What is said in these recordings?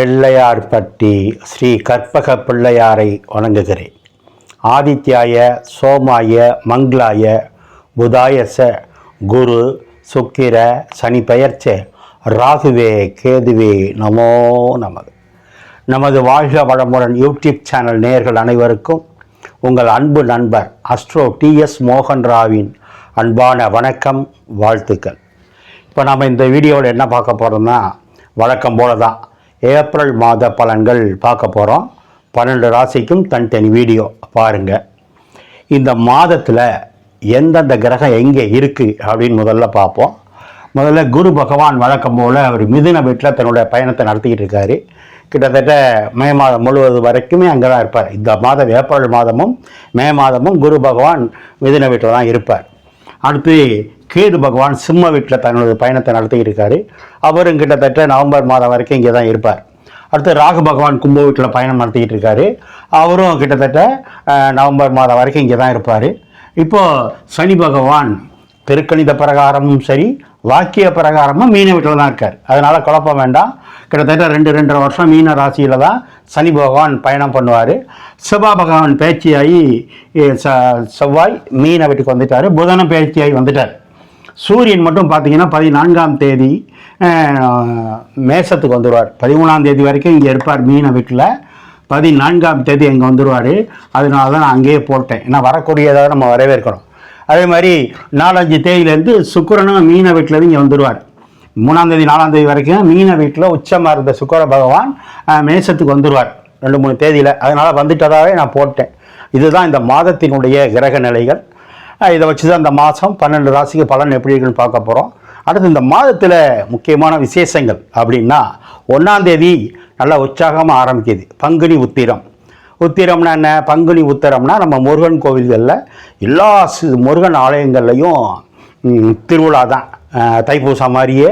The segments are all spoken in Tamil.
பிள்ளையார்பட்டி ஸ்ரீ கற்பக பிள்ளையாரை வணங்குகிறேன். ஆதித்யாய சோமாய மங்களாய புதாயச குரு சுக்கிர சனி பெயர்ச்ச ராகுவே கேதுவே நமோ நமது வாழ்க வளமுடன் யூடியூப் சேனல் நேயர்கள் அனைவருக்கும் உங்கள் அன்பு நண்பர் அஸ்ட்ரோ TS மோகன்ராவின் அன்பான வணக்கம், வாழ்த்துக்கள். இப்போ நம்ம இந்த வீடியோவில் என்ன பார்க்க போகிறோம்னா, வழக்கம் போல தான் ஏப்ரல் மாத பலன்கள் பார்க்க போகிறோம். 12 ராசிக்கும் தனித்தனி வீடியோ பாருங்கள். இந்த மாதத்தில் எந்தெந்த கிரகம் எங்கே இருக்குது அப்படின்னு முதல்ல பார்ப்போம். முதல்ல குரு பகவான் வழக்கம் போல் அவர் மிதுன வீட்டில் தன்னுடைய பயணத்தை நடத்திக்கிட்டு இருக்காரு. கிட்டத்தட்ட மே மாதம் முழுவதும் வரைக்குமே அங்கே தான் இருப்பார். இந்த மாதம் ஏப்ரல் மாதமும் மே மாதமும் குரு பகவான் மிதுன வீட்டில் தான் இருப்பார். அடுத்து கேது பகவான் சிம்ம வீட்டில் தன்னுடைய பயணத்தை நடத்திக்கிட்டு இருக்காரு. அவரும் கிட்டத்தட்ட நவம்பர் மாதம் வரைக்கும் இங்கே தான் இருப்பார். அடுத்து ராகு பகவான் கும்ப வீட்டில் பயணம் நடத்திக்கிட்டு இருக்காரு. அவரும் கிட்டத்தட்ட நவம்பர் மாதம் வரைக்கும் இங்கே தான் இருப்பார். இப்போது சனி பகவான் திருக்கணித பிரகாரமும் சரி, வாக்கிய பிரகாரமும் மீன வீட்டில் தான் இருக்கார். அதனால் குழப்பம் வேண்டாம். கிட்டத்தட்ட 2.5 வருஷம் மீன ராசியில் தான் சனி பகவான் பயணம் பண்ணுவார். செவ்வாய் பகவான் பேச்சியாகி செவ்வாய் மீன வீட்டுக்கு வந்துட்டார். புதனும் பேச்சியாகி வந்துட்டார். சூரியன் மட்டும் பார்த்தீங்கன்னா 14ஆம் தேதி மேசத்துக்கு வந்துடுவார். 13ஆம் தேதி வரைக்கும் இங்கே இருப்பார் மீன வீட்டில். 14ஆம் தேதி இங்கே வந்துடுவார். அதனால தான் நான் அங்கேயே போட்டேன். ஏன்னா வரக்கூடியதாக நம்ம வரவேற்கிறோம். அதே மாதிரி 4-5 தேதியிலேருந்து சுக்கிரனும் மீன வீட்டிலேருந்து இங்கே வந்துடுவார். 3ஆம் தேதி 4ஆம் தேதி வரைக்கும் மீன வீட்டில் உச்சமாக இருந்த சுக்கிர பகவான் மேசத்துக்கு வந்துடுவார் 2-3 தேதியில். அதனால் வந்துட்டதாகவே நான் போட்டேன். இதுதான் இந்த மாதத்தினுடைய கிரக நிலைகள். இதை வச்சு தான் இந்த மாதம் 12 ராசிக்கு பலன் எப்படி இருக்குன்னு பார்க்க போகிறோம். அடுத்து இந்த மாதத்தில் முக்கியமான விசேஷங்கள் அப்படின்னா, 1ஆம் தேதி நல்லா உற்சாகமாக ஆரம்பிக்குது. பங்குனி உத்திரம். உத்திரம்னா என்ன? பங்குனி உத்திரம்னா நம்ம முருகன் கோவில்களில் எல்லா முருகன் ஆலயங்கள்லையும் திருவிழா தான். தைப்பூசம் மாதிரியே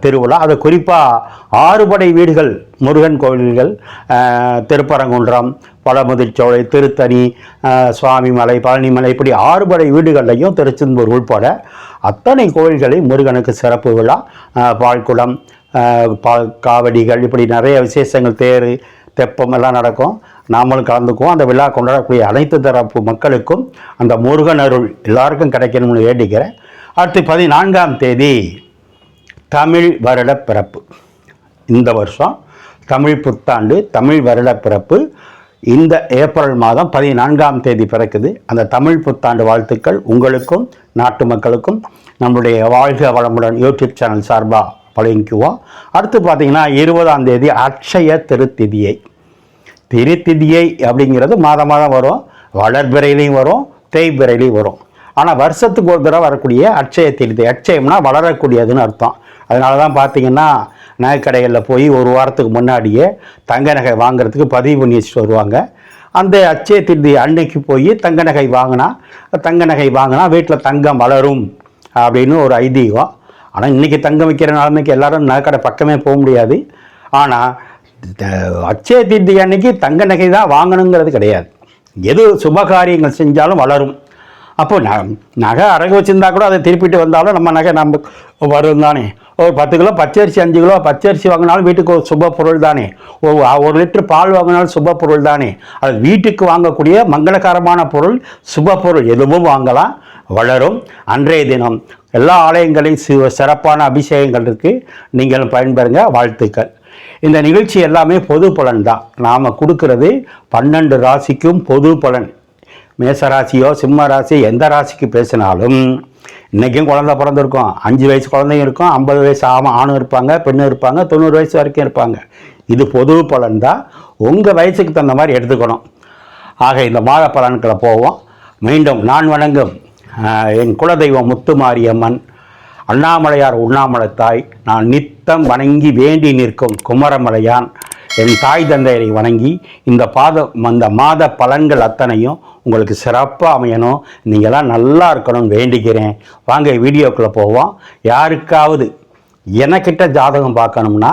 திருவிழா. அது குறிப்பாக 6 படை வீடுகள் முருகன் கோவில்கள், திருப்பரங்குன்றம், பழமுதிர்ச்சோலை, திருத்தணி, சுவாமிமலை, பழனிமலை, இப்படி 6 படை வீடுகள்லையும் திருச்செந்தூர் உள்பட அத்தனை கோவில்களையும் முருகனுக்கு சிறப்பு விழா, பால்குடம், காவடிகள், இப்படி நிறைய விசேஷங்கள், தேர் தெப்பம் எல்லாம் நடக்கும். நாமளும் கலந்துக்குவோம். அந்த விழா கொண்டாடக்கூடிய அனைத்து தரப்பு மக்களுக்கும் அந்த முருகன் அருள் எல்லாருக்கும் கிடைக்கணும்னு வேண்டிக்கிறேன். அடுத்து 14ஆம் தேதி தமிழ் வருட பிறப்பு. இந்த வருஷம் தமிழ் புத்தாண்டு, தமிழ் வருட பிறப்பு இந்த ஏப்ரல் மாதம் 14ஆம் தேதி பிறக்குது. அந்த தமிழ் புத்தாண்டு வாழ்த்துக்கள் உங்களுக்கும் நாட்டு மக்களுக்கும் நம்முடைய வாழ்க வளமுடன் யூடியூப் சேனல் சார்பாக வழங்கிக்குவோம். அடுத்து பார்த்திங்கன்னா 20ஆம் தேதி அட்சய திருத்திதியை. திருத்திதியை அப்படிங்கிறது மாதம் வரும். வளர்பிறையிலையும் வரும், தேய்பிறையிலையும் வரும். ஆனால் வருஷத்துக்கு ஒரு தடவை வரக்கூடிய அட்சய திருத்தி. அட்சயம்னா வளரக்கூடியதுன்னு அர்த்தம். அதனால தான் பார்த்திங்கன்னா நகைக்கடைகளில் போய் ஒரு வாரத்துக்கு முன்னாடியே தங்க நகை வாங்குறதுக்கு பதிவு பண்ணி வச்சுட்டு வருவாங்க. அந்த அட்சய திருத்தி அன்னைக்கு போய் தங்க நகை வாங்கினா வீட்டில் தங்கம் வளரும் அப்படின்னு ஒரு ஐதீகம். ஆனால் இன்றைக்கி தங்கம் வைக்கிற நிலைமைக்கு எல்லோரும் நகைக்கடை பக்கமே போக முடியாது. ஆனால் அட்சய திருத்தி அன்னைக்கு தங்க நகை தான் வாங்கணுங்கிறது கிடையாது. எது சுபகாரியங்கள் செஞ்சாலும் வளரும். அப்போ நகை அடகு வச்சுருந்தா கூட அதை திருப்பிட்டு வந்தாலும் நம்ம நகை நம்ம வரும் தானே. ஒரு 10 கிலோ பச்சரிசி, 5 கிலோ பச்சரிசி வாங்கினாலும் வீட்டுக்கு ஒரு சுப பொருள் தானே. 1 லிட்டர் பால் வாங்கினாலும் சுப பொருள் தானே. அது வீட்டுக்கு வாங்கக்கூடிய மங்களகரமான பொருள், சுப பொருள் எதுவும் வாங்கலாம், வளரும். அன்றைய தினம் எல்லா ஆலயங்களையும் சிறப்பான அபிஷேகங்கள் இருக்குது. நீங்களும் பயன்பெறுங்க. வாழ்த்துக்கள். இந்த நிகழ்ச்சி எல்லாமே பொது பலன் தான். நாம் கொடுக்கறது 12 ராசிக்கும் பொது பலன். மேசராசியோ சிம்ம ராசி எந்த ராசிக்கு பேசினாலும், இன்றைக்கும் குழந்தை பிறந்திருக்கும், 5 வயசு குழந்தையும் இருக்கும், 50 வயசு ஆணும் இருப்பாங்க, பெண்ணும் இருப்பாங்க, 90 வயசு வரைக்கும் இருப்பாங்க. இது பொது பலன் தான். உங்கள் வயசுக்கு தகுந்த மாதிரி எடுத்துக்கணும். ஆக இந்த மாத பலன்களை போவோம். மீண்டும் நான் வணங்கும் என் குலதெய்வம் முத்துமாரியம்மன், அண்ணாமலையார் உண்ணாமலை தாய், நான் நித்தம் வணங்கி வேண்டி நிற்கும் குமரமலையான், என் தாய் தந்தையரை வணங்கி இந்த மாத பலன்கள் அத்தனையும் உங்களுக்கு சிறப்பாக அமையணும், நீங்களாம் நல்லா இருக்கணும்னு வேண்டிக்கிறேன். வாங்க வீடியோக்குள்ளே போவோம். யாருக்காவது எனக்கிட்ட ஜாதகம் பார்க்கணும்னா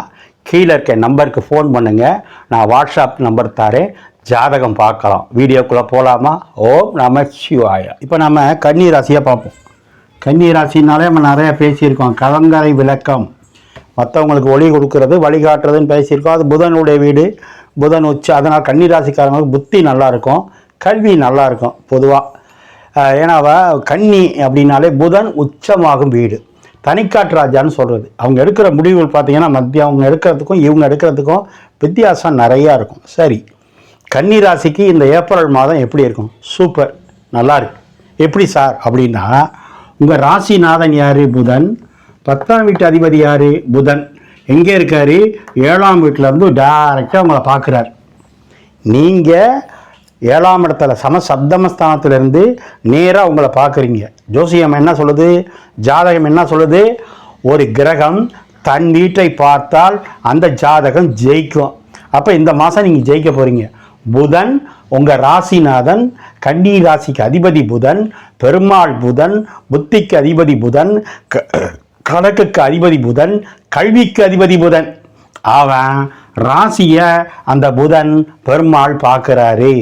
கீழே இருக்க நம்பருக்கு ஃபோன் பண்ணுங்கள். நான் வாட்ஸ்அப் நம்பர் தரேன், ஜாதகம் பார்க்கலாம். வீடியோக்குள்ளே போகலாமா? ஓம் நம சிவாய. இப்போ நம்ம கன்னி ராசியை பார்ப்போம். கன்னி ராசினாலே நம்ம நிறைய பேசியிருக்கோம். கலங்கரை விளக்கம் மற்றவங்களுக்கு ஒளி கொடுக்கறது வழிகாட்டுறதுன்னு பேசியிருக்கோம். அது புதனுடைய வீடு, புதன் உச்சம். அதனால் கன்னிராசிக்காரங்களுக்கு புத்தி நல்லாயிருக்கும், கல்வி நல்லாயிருக்கும் பொதுவாக. ஏன்னா கன்னி அப்படின்னாலே புதன் உச்சமாகும் வீடு, தனிக்காட்டு ராஜான்னு சொல்கிறது. அவங்க எடுக்கிற முடிவுகள் பார்த்திங்கன்னா மத்தியம் அவங்க எடுக்கிறதுக்கும் இவங்க எடுக்கிறதுக்கும் வித்தியாசம் நிறையா இருக்கும். சரி, கன்னி ராசிக்கு இந்த ஏப்ரல் மாதம் எப்படி இருக்கும்? சூப்பர், நல்லா இருக்கு. எப்படி சார் அப்படின்னா, உங்கள் ராசிநாதன் யார்? புதன். 10ஆம் வீட்டு அதிபதி யார்? புதன். எங்கே இருக்கார்? 7ஆம் வீட்டிலேருந்து டைரெக்டாக உங்களை பார்க்குறார். நீங்கள் 7ஆம் இடத்துல சப்தமஸ்தானத்திலேருந்து நேராக உங்களை பார்க்குறீங்க. ஜோசியம் என்ன சொல்லுது? ஜாதகம் என்ன சொல்லுது? ஒரு கிரகம் தன் வீட்டை பார்த்தால் அந்த ஜாதகம் ஜெயிக்கும். அப்போ இந்த மாதம் நீங்கள் ஜெயிக்க போகிறீங்க. புதன் உங்கள் ராசிநாதன், கன்னி ராசிக்கு அதிபதி புதன், பெருமாள் புதன், புத்திக்கு அதிபதி புதன், கணக்குக்கு அதிபதி புதன், கல்விக்கு அதிபதி புதன். அவன் ராசியை அந்த புதன் பெருமாள் பார்க்குறாரு.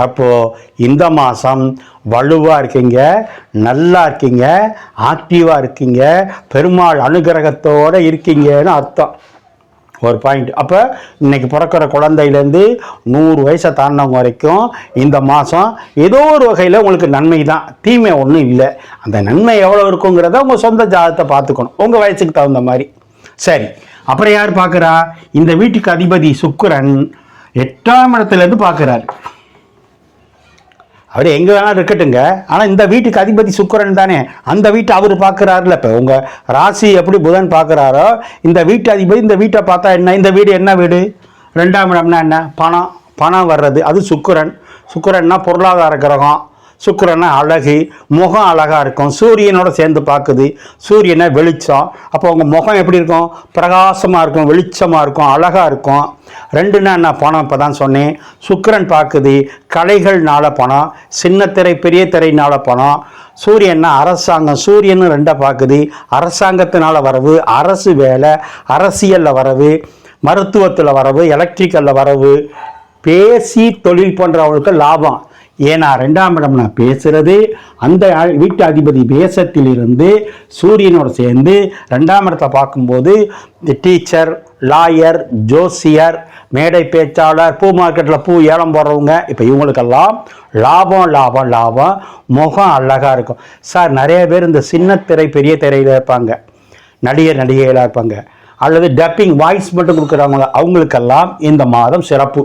அப்போது இந்த மாதம் வலுவாக இருக்கீங்க, நல்லா இருக்கீங்க, ஆக்டிவாக இருக்கீங்க, பெருமாள் அனுகிரகத்தோடு இருக்கீங்கன்னு அர்த்தம். ஒரு பாயிண்ட். அப்போ இன்றைக்கி பிறக்கிற குழந்தையிலேருந்து 100 வயசை தாண்டினவங்க வரைக்கும் இந்த மாதம் ஏதோ ஒரு வகையில் உங்களுக்கு நன்மை தான், தீமை ஒன்றும் இல்லை. அந்த நன்மை எவ்வளோ இருக்குங்கிறத உங்கள் சொந்த ஜாதகத்தை பார்த்துக்கணும், உங்கள் வயசுக்கு தகுந்த மாதிரி. சரி, அப்புறம் யார் பார்க்குறா? இந்த வீட்டுக்கு அதிபதி சுக்கிரன் 8ஆம் இடத்துலேருந்து பார்க்குறாரு. அவர் எங்கே வேணாலும் இருக்கட்டுங்க, ஆனால் இந்த வீட்டுக்கு அதிபதி சுக்கிரன் தானே, அந்த வீட்டை அவர் பார்க்குறாருல. இப்போ உங்கள் ராசி எப்படி புதன் பார்க்குறாரோ, இந்த வீட்டு அதிபதி இந்த வீட்டை பார்த்தா என்ன? இந்த வீடு என்ன வீடு? 2ஆம் இடம்னா என்ன? பணம் வர்றது, அது சுக்கிரன். சுக்கிரன்னா பொருளாதார கிரகம். சுக்கிரன்னா அழகு, முகம் அழகாக இருக்கும், சூரியனோட சேர்ந்து பார்க்குது. சூரியனை வெளிச்சம். அப்போ உங்கள் முகம் எப்படி இருக்கும்? பிரகாசமாக இருக்கும், வெளிச்சமாக இருக்கும், அழகாக இருக்கும். 2ன்னா என்ன? பணம். இப்போ தான் சொன்னேன், சுக்கிரன் பார்க்குது. கலைகள்னால பணம், சின்ன திரை பெரிய திரைனால பணம். சூரியன்னா அரசாங்கம், சூரியன் 2 பார்க்குது. அரசாங்கத்தினால வரவு, அரசு வேலை, அரசியலில் வரவு, மருத்துவத்தில் வரவு, எலக்ட்ரிக்கலில் வரவு, பேசி தொழில் பண்ணுறவங்களுக்கு லாபம். ஏன்னா 2ஆம் இடம் நான் பேசுகிறது, அந்த வீட்டு அதிபதி தேசத்திலிருந்து சூரியனோடு சேர்ந்து 2ஆம் இடத்தை பார்க்கும்போது டீச்சர், லாயர், ஜோசியர், மேடை பேச்சாளர், பூ மார்க்கெட்டில் பூ ஏலம் போடுறவங்க, இப்போ இவங்களுக்கெல்லாம் லாபம் லாபம் லாபம். முகம் அழகாக இருக்கும். சார், நிறைய பேர் இந்த சின்ன திரை பெரிய திரையில் இருப்பாங்க, நடிகைகளாக இருப்பாங்க, அல்லது டப்பிங் வாய்ஸ் மட்டும் கொடுக்குறவங்க, அவங்களுக்கெல்லாம் இந்த மாதம் சிறப்பு.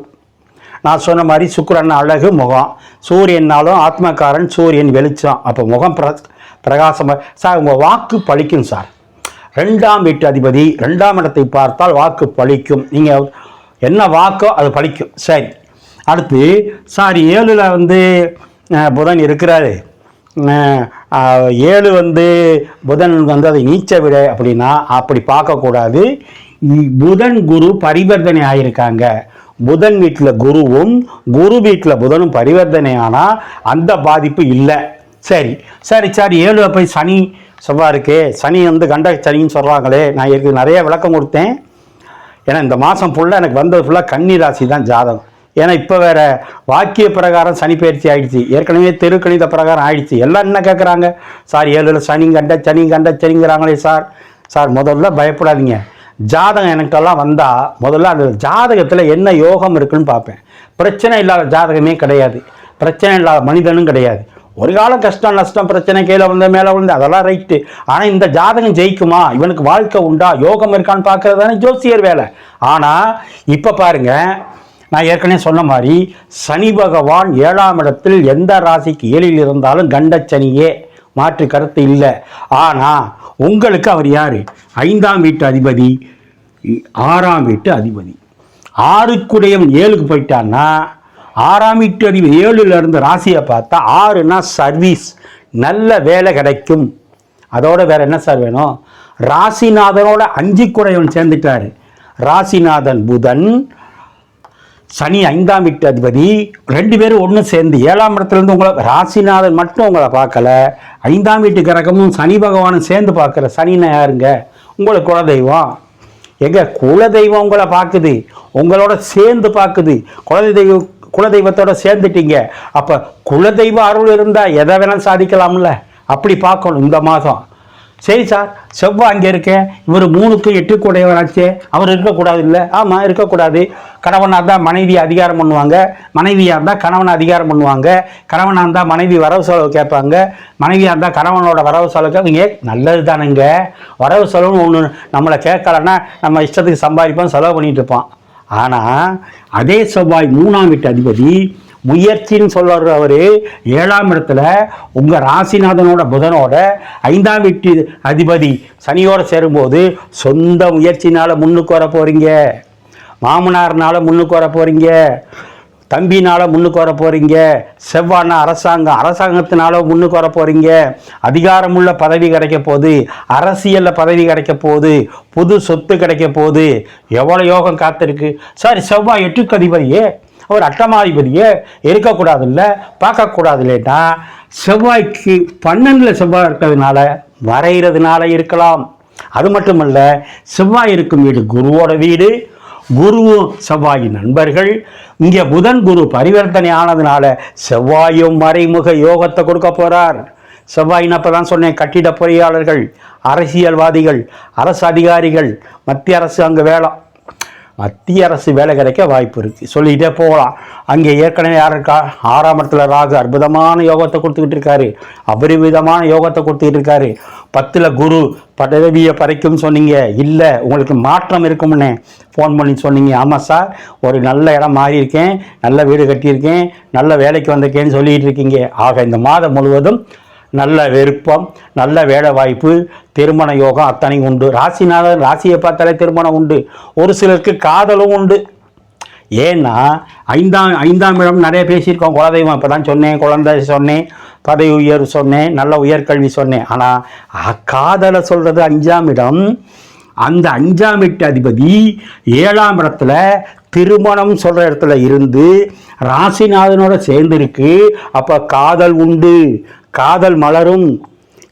நான் சொன்ன மாதிரி சுக்கிரன் அழகு, முகம். சூரியனாலும் ஆத்மக்காரன், சூரியன் வெளிச்சம். அப்போ முகம் பிரகாசமாக. சார், உங்கள் வாக்கு பழிக்கும் சார். 2ஆம் வீட்டு அதிபதி 2ஆம் இடத்தை பார்த்தால் வாக்கு பழிக்கும். நீங்கள் என்ன வாக்கோ அது பழிக்கும். சரி, அடுத்து சார் 7ல் புதன் இருக்கிறாரு. 7 புதன் அதை நீச்ச விட அப்படின்னா அப்படி பார்க்கக்கூடாது. புதன் குரு பரிவர்த்தனை ஆகியிருக்காங்க. புதன் வீட்டில் குருவும் குரு வீட்டில் புதனும் பரிவர்த்தனை ஆனால் அந்த பாதிப்பு இல்லை. சரி சரி சார், 7 போய் சனி செவ்வாய் இருக்கே, சனி கண்ட சனின்னு சொல்கிறாங்களே. நான் ஏற்கனவே நிறைய விளக்கம் கொடுத்தேன். ஏன்னா இந்த மாதம் ஃபுல்லாக எனக்கு வந்தது ஃபுல்லாக கன்னி ராசி தான் ஜாதகம். ஏன்னா இப்போ வேறு வாக்கிய பிரகாரம் சனி பயிற்சி ஆகிடுச்சு, ஏற்கனவே தெருக்கணித பிரகாரம் ஆகிடுச்சு. எல்லாம் என்ன கேட்குறாங்க? சார் 7ல் சனி கண்ட சனிங்கிறாங்களே சார். சார், முதல்ல பயப்படாதீங்க. ஜாதகம் எனக்கெல்லாம் வந்தால் முதல்ல அந்த ஜாதகத்தில் என்ன யோகம் இருக்குன்னு பார்ப்பேன். பிரச்சனை இல்லாத ஜாதகமே கிடையாது, பிரச்சனை இல்லாத மனிதனும் கிடையாது. ஒரு காலம் கஷ்டம் நஷ்டம் பிரச்சனை கீழே விழுந்த மேலே விழுந்து அதெல்லாம் ரைட்டு. ஆனால் இந்த ஜாதகம் ஜெயிக்குமா, இவனுக்கு வாழ்க்கை உண்டா, யோகம் இருக்கான்னு பார்க்கறது தானே ஜோசியர் வேலை. ஆனால் இப்போ பாருங்கள், நான் ஏற்கனவே சொன்ன மாதிரி சனி பகவான் 7ஆம் இடத்தில் எந்த ராசிக்கு 7ல் இருந்தாலும் கண்டச்சனியே, மாற்று கருத்து இல்லை. ஆனால் உங்களுக்கு அவர் யார்? 5ஆம் வீட்டு அதிபதி, 6ஆம் வீட்டு அதிபதி. 6க்குடையவன் 7க்கு போயிட்டான்னா 6ஆம் வீட்டு அதிபதி 7ல் இருந்து ராசியை பார்த்தா 6ன்னா சர்வீஸ், நல்ல வேலை கிடைக்கும். அதோட வேற என்ன சார் வேணும்? ராசிநாதனோட 5க்குடையவன் சேர்ந்துட்டாரு. ராசிநாதன் புதன், சனி 5ஆம் வீட்டு அதிபதி, 2 பேரும் ஒன்று சேர்ந்து 7ஆம் இடத்துலேருந்து உங்களை, ராசிநாதன் மட்டும் உங்களை பார்க்கல, 5ஆம் வீட்டு கிரகமும் சனி பகவானும் சேர்ந்து பார்க்குற. சனின்னா யாருங்க? உங்களுக்கு குலதெய்வம். குலதெய்வம் உங்களை பார்க்குது, உங்களோட சேர்ந்து பார்க்குது. குலதெய்வத்தோட சேர்ந்துட்டீங்க. அப்போ குலதெய்வ அருள் இருந்தால் எதை வேணாலும் சாதிக்கலாம்ல, அப்படி பார்க்கணும் இந்த மாதம். சரி சார், செவ்வாய் அங்கே இருக்கேன், இவர் 3க்கு 8க்கு உடையவராச்சே, அவர் இருக்கக்கூடாது இல்லை? ஆமாம், இருக்கக்கூடாது. கணவனாக இருந்தால் மனைவி அதிகாரம் பண்ணுவாங்க, மனைவியாக இருந்தால் கணவனை அதிகாரம் பண்ணுவாங்க, கணவனாக இருந்தால் மனைவி வரவு செலவு கேட்பாங்க, மனைவியாக இருந்தால் கணவனோட வரவு செலவு கேட்பீங்க. நல்லது தானுங்க. வரவு செலவுன்னு ஒன்று நம்மளை கேட்கலன்னா நம்ம இஷ்டத்துக்கு சம்பாதிப்போம், செலவு பண்ணிட்டு இருப்போம். ஆனால் அதே செவ்வாய் 3ஆம் வீட்டு அதிபதி முயற்சின்னு சொல்ற அவரு 7ஆம் இடத்துல உங்க ராசிநாதனோட புதனோட 5ஆம் வீட்டு அதிபதி சனியோட சேரும்போது சொந்த முயற்சினால முன்னுக்கு வர போறீங்க, மாமனார்னால முன்னுக்கு வர போறீங்க, தம்பினால முன்னுக்கு வர போறீங்க, செவ்வாய்னா அரசாங்கத்தினால முன்னுக்கு வர போறீங்க, அதிகாரமுள்ள பதவி கிடைக்க போகுது, அரசியல்ல பதவி கிடைக்க போகுது, புது சொத்து கிடைக்க போகுது. எவ்வளவு யோகம் காத்திருக்கு சார். செவ்வாய் 8க்கு அதிபதியே, ஒரு அட்டமாதிபதியே இருக்கக்கூடாது இல்லை, பார்க்கக்கூடாது இல்லைன்னா செவ்வாய்க்கு 12ல் செவ்வாய் இருக்கிறதுனால வரைகிறதுனால இருக்கலாம். அது மட்டுமல்ல, செவ்வாய் இருக்கும் வீடு குருவோட வீடு, குருவும் செவ்வாயின் நண்பர்கள். இங்கே புதன் குரு பரிவர்த்தனை ஆனதுனால செவ்வாயும் மறைமுக யோகத்தை கொடுக்க போறார். செவ்வாயின் அப்பதான் சொன்னேன், கட்டிட பொறியாளர்கள், அரசியல்வாதிகள், அரசு அதிகாரிகள், மத்திய அரசு அங்கே மத்திய அரசு வேலை கிடைக்க வாய்ப்பு இருக்குது. சொல்லிக்கிட்டே போகலாம். அங்கே ஏற்கனவே யார் இருக்கா? 6ஆம் இடத்துல ராகு அற்புதமான யோகத்தை கொடுத்துக்கிட்டு இருக்காரு, அபரிவிதமான யோகத்தை கொடுத்துக்கிட்டு இருக்காரு. 10ல் குரு பதவியை பறிக்கும்னு சொன்னீங்க, இல்லை உங்களுக்கு மாற்றம் இருக்கும்னே ஃபோன் பண்ணி சொன்னீங்க. ஆமாம் சார், ஒரு நல்ல இடம் மாறியிருக்கேன், நல்ல வீடு கட்டியிருக்கேன், நல்ல வேலைக்கு வந்திருக்கேன்னு சொல்லிகிட்டு இருக்கீங்க. ஆக இந்த மாதம் முழுவதும் நல்ல விருப்பம், நல்ல வேலை வாய்ப்பு, திருமண யோகம் அத்தனை உண்டு. ராசிநாதன் ராசியை பார்த்தாலே திருமணம் உண்டு. ஒரு சிலருக்கு காதலும் உண்டு. ஏன்னா 5ஆம் இடம் நிறைய பேசியிருக்கோம். குலதெய்வம் இப்போ தான் சொன்னேன், குழந்தை சொன்னேன், பதவி உயர்வு சொன்னேன், நல்ல உயர்கல்வி சொன்னேன். ஆனால் காதலை சொல்கிறது 5ஆம் இடம். அந்த 5ஆம் வீட்டு அதிபதி 7ஆம் இடத்துல திருமணம் சொல்கிற இடத்துல இருந்து ராசிநாதனோட சேர்ந்துருக்கு. அப்போ காதல் உண்டு, காதல் மலரும்.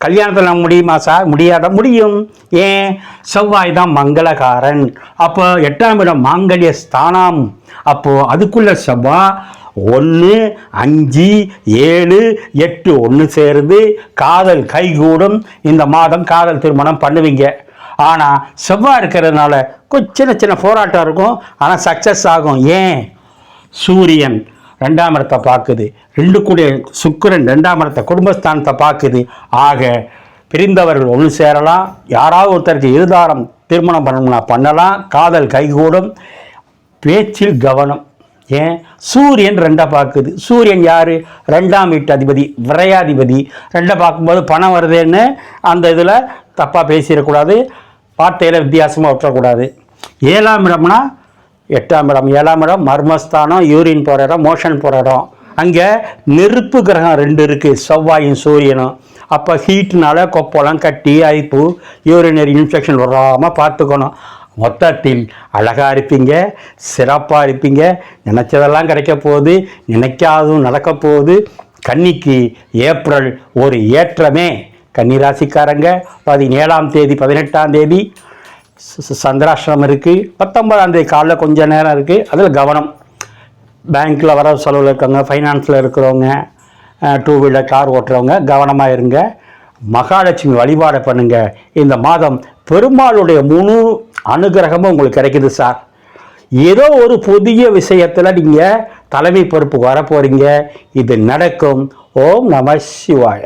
கல்யாணத்தில் நம்ம முடியுமா சார்? முடியாத. முடியும். ஏன்? செவ்வாய் தான் மங்களகாரன். அப்போ 8ஆம் இடம் மாங்கல்ய ஸ்தானம். அப்போது அதுக்குள்ள செவ்வாய் 1, 5, 7, 8 ஒன்று சேருது, காதல் கைகூடும். இந்த மாதம் காதல் திருமணம் பண்ணுவீங்க. ஆனால் செவ்வாய் இருக்கிறதுனால சின்ன சின்ன போராட்டம் இருக்கும், ஆனால் சக்ஸஸ் ஆகும். ஏன்? சூரியன் 2ஆம் இடத்தை பார்க்குது, 2 கூடிய சுக்கிரன் 2ஆம் இடத்தை குடும்பஸ்தானத்தை பார்க்குது. ஆக பிரிந்தவர்கள் ஒன்று சேரலாம், யாராவது ஒருத்தருக்கு இருதாரம் திருமணம் பண்ணணும்னா பண்ணலாம், காதல் கைகூடும். பேச்சில் கவனம். ஏன்? சூரியன் 2 பார்க்குது. சூரியன் யார்? 2ஆம் வீட்டு அதிபதி, விரையாதிபதி. 2 பார்க்கும்போது பணம் வருதுன்னு அந்த இதில் தப்பாக பேசிடக்கூடாது, வார்த்தையில் வித்தியாசமாக விட்டுறக்கூடாது. 7ஆம் இடம்னா 8ஆம் இடம். 7ஆம் இடம் மர்மஸ்தானம், யூரின் போகிற இடம், மோஷன் போகிற இடம். அங்கே நெருப்பு கிரகம் 2 இருக்குது, செவ்வாயும் சூரியனும். அப்போ ஹீட்னால கொப்பளம், கட்டி, ஐப்பு, யூரினரி இன்ஃபெக்ஷன் வராமல் பார்த்துக்கணும். மொத்தத்தில் அழகாக இருப்பீங்க, சிறப்பாக இருப்பீங்க, நினச்சதெல்லாம் கிடைக்க போகுது, நினைக்காதும் நடக்க போகுது. கன்னிக்கு ஏப்ரல் ஒரு ஏற்றமே. கன்னிராசிக்காரங்க 17ஆம் தேதி 18ஆம் தேதி சந்திராஷ்டிரமம் இருக்குது. 19ஆம் தேதி காலையில் கொஞ்சம் நேரம் இருக்குது, அதில் கவனம். பேங்க்கில் வர செலவில் இருக்கவங்க, ஃபைனான்ஸில் இருக்கிறவங்க, 2 வீலர் கார் ஓட்டுறவங்க கவனமாக இருங்க. மகாலட்சுமி வழிபாடு பண்ணுங்க. இந்த மாதம் பெருமாளுடைய முழு அனுகிரகமும் உங்களுக்கு கிடைக்குது சார். ஏதோ ஒரு புதிய விஷயத்தில் நீங்கள் தலைமை பொறுப்பு வர போகிறீங்க. இது நடக்கும். ஓம் நம சிவாய.